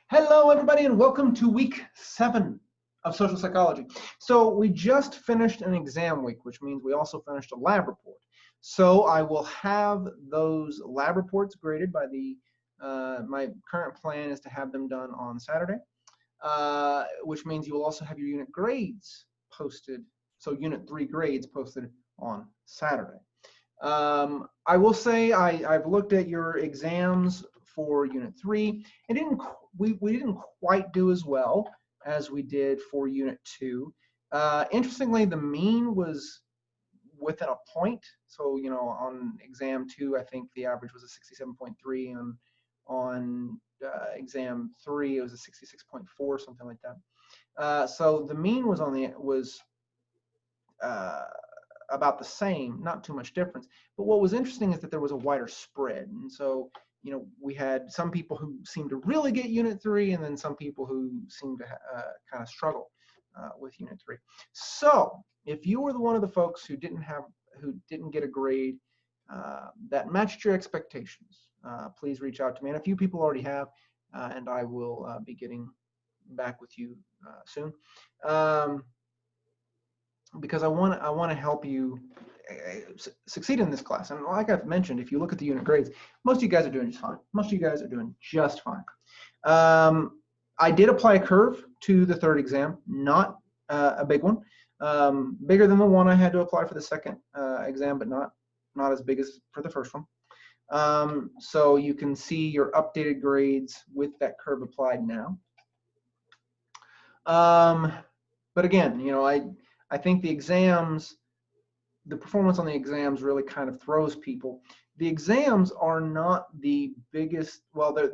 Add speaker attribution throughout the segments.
Speaker 1: Hello, everybody, and welcome to week 7 of social psychology. So we just finished an exam week, which means we also finished a lab report. So I will have those lab reports graded by my current plan is to have them done on Saturday, which means you will also have your unit grades posted. So unit 3 grades posted on Saturday. I will say I've looked at your exams for Unit 3. We didn't quite do as well as we did for Unit 2. Interestingly, the mean was within a point. So, on exam 2, I think the average was a 67.3. On exam 3, it was a 66.4, something like that. So the mean was about the same, not too much difference. But what was interesting is that there was a wider spread. And so, we had some people who seemed to really get Unit 3, and then some people who seemed to kind of struggle with Unit 3. So if you were one of the folks who didn't get a grade that matched your expectations, please reach out to me. And a few people already have, and I will be getting back with you soon. Because I want to help you succeed in this class. And like I've mentioned, if you look at the unit grades, most of you guys are doing just fine. Most of you guys are doing just fine. I did apply a curve to the third exam, not a big one, bigger than the one I had to apply for the second exam, but not as big as for the first one. So you can see your updated grades with that curve applied now. But again, I think the performance on the exams really kind of throws people. The exams are not the biggest, well, they're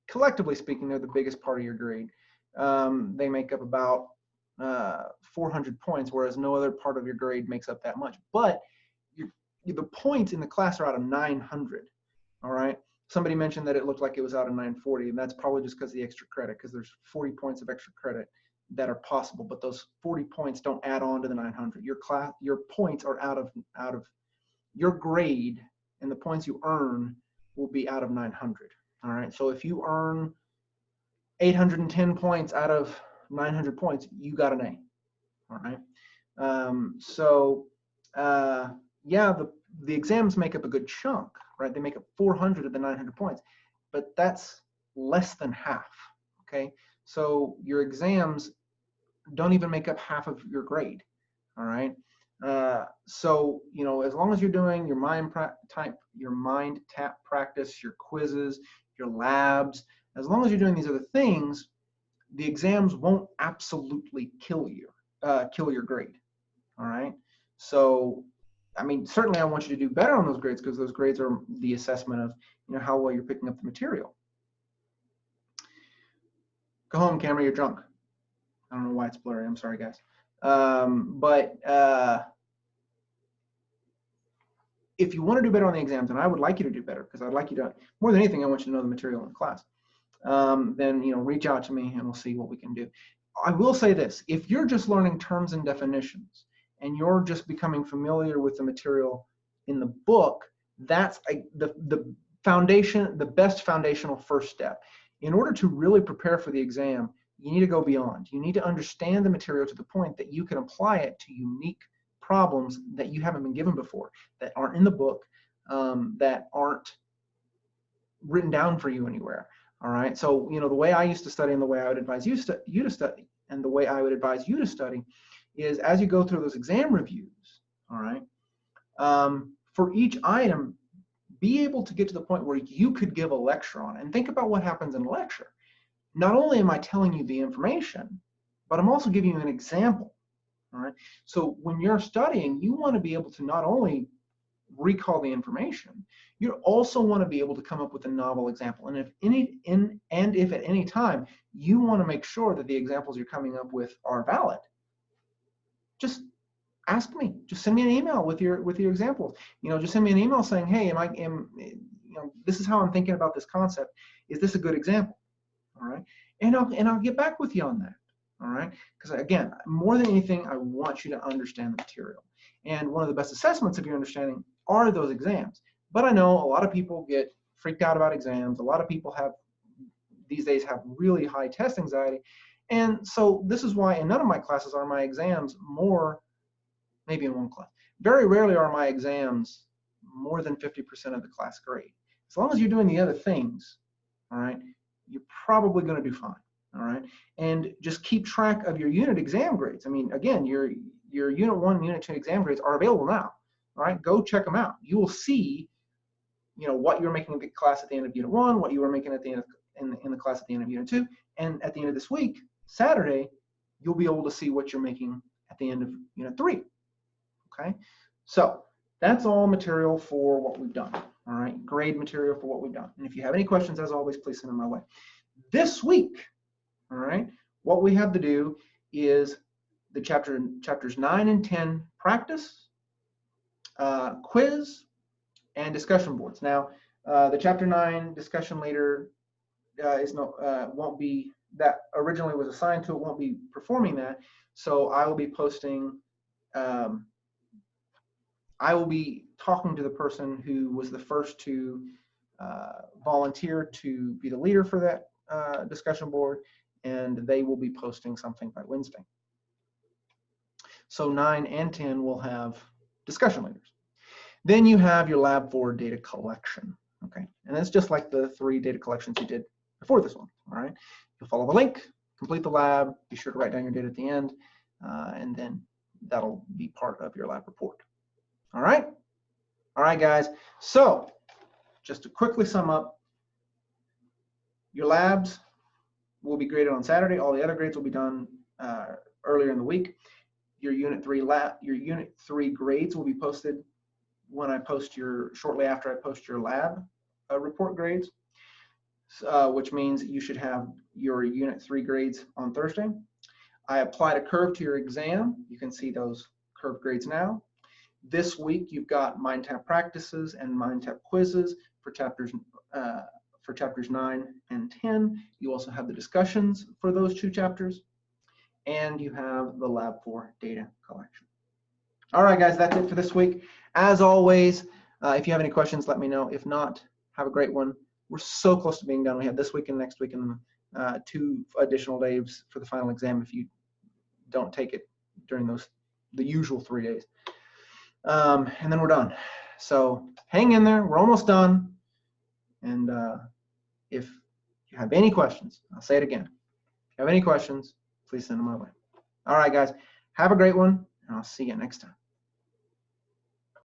Speaker 1: collectively speaking, they're the biggest part of your grade. They make up about 400 points, whereas no other part of your grade makes up that much. But the points in the class are out of 900, all right? Somebody mentioned that it looked like it was out of 940, and that's probably just because of the extra credit, because there's 40 points of extra credit that are possible, but those 40 points don't add on to the 900. Your points are out of your grade, and the points you earn will be out of 900. All right. So if you earn 810 points out of 900 points, you got an A. All right. Yeah, the exams make up a good chunk, right? They make up 400 of the 900 points, but that's less than half. Okay. So your exams don't even make up half of your grade, all right? So, as long as you're doing your mind tap practice, your quizzes, your labs, as long as you're doing these other things, the exams won't absolutely kill your grade, all right? So, certainly I want you to do better on those grades, because those grades are the assessment of, how well you're picking up the material. Go home, camera, you're drunk. I don't know why it's blurry. I'm sorry, guys. If you want to do better on the exams, and I would like you to do better, because I'd like you to, more than anything, I want you to know the material in the class. Then, reach out to me and we'll see what we can do. I will say this: if you're just learning terms and definitions, and you're just becoming familiar with the material in the book, that's the foundation, the best foundational first step. In order to really prepare for the exam, you need to go beyond. You need to understand the material to the point that you can apply it to unique problems that you haven't been given before, that aren't in the book, that aren't written down for you anywhere. All right. So, the way I used to study, and the way I would advise you to study, and the way I would advise you to study, is as you go through those exam reviews, all right, for each item, be able to get to the point where you could give a lecture on it. And think about what happens in a lecture. Not only am I telling you the information, but I'm also giving you an example. All right. So when you're studying, you want to be able to not only recall the information, you also want to be able to come up with a novel example. And if at any time you want to make sure that the examples you're coming up with are valid, just ask me. Just send me an email with your examples. Just send me an email saying, hey, this is how I'm thinking about this concept. Is this a good example? All right, and I'll get back with you on that. All right, because again, more than anything, I want you to understand the material. And one of the best assessments of your understanding are those exams. But I know a lot of people get freaked out about exams. A lot of people have these days have really high test anxiety. And so this is why in none of my classes are my exams more, maybe in one class, very rarely are my exams more than 50% of the class grade. As long as you're doing the other things, all right, you're probably going to do fine, all right? And just keep track of your unit exam grades. I mean, again, your Unit 1 and Unit 2 exam grades are available now, all right? Go check them out. You will see, you know, what you're making in the class at the end of Unit 1, what you were making at the end of, in the class at the end of Unit 2, and at the end of this week, Saturday, you'll be able to see what you're making at the end of Unit 3, okay? So that's all material for what we've done, all right? Grade material for what we've done. And if you have any questions, as always, please send them my way. This week, all right, what we have to do is the chapters 9 and 10 practice, quiz, and discussion boards. Now, the chapter 9 discussion leader won't be, that originally was assigned to it, won't be performing that. So I will be posting, I will be talking to the person who was the first to volunteer to be the leader for that discussion board, and they will be posting something by Wednesday. So 9 and 10 will have discussion leaders. Then you have your Lab 4 data collection, okay? And it's just like the 3 data collections you did before this one, all right? You'll follow the link, complete the lab, be sure to write down your data at the end, and then that'll be part of your lab report. All right? All right, guys. So just to quickly sum up, your labs will be graded on Saturday. All the other grades will be done earlier in the week. Your Unit 3 grades will be posted when I post shortly after I post your lab report grades, which means you should have your Unit 3 grades on Thursday. I applied a curve to your exam. You can see those curve grades now. This week, you've got MindTap practices and MindTap quizzes for chapters 9 and 10. You also have the discussions for those 2 chapters, and you have the Lab 4 data collection. All right, guys, that's it for this week. As always, if you have any questions, let me know. If not, have a great one. We're so close to being done. We have this week and next week, and 2 additional days for the final exam if you don't take it during the usual 3 days. And then we're done. So hang in there. We're almost done. And if you have any questions, I'll say it again. If you have any questions, please send them my way. All right, guys. Have a great one, and I'll see you next time.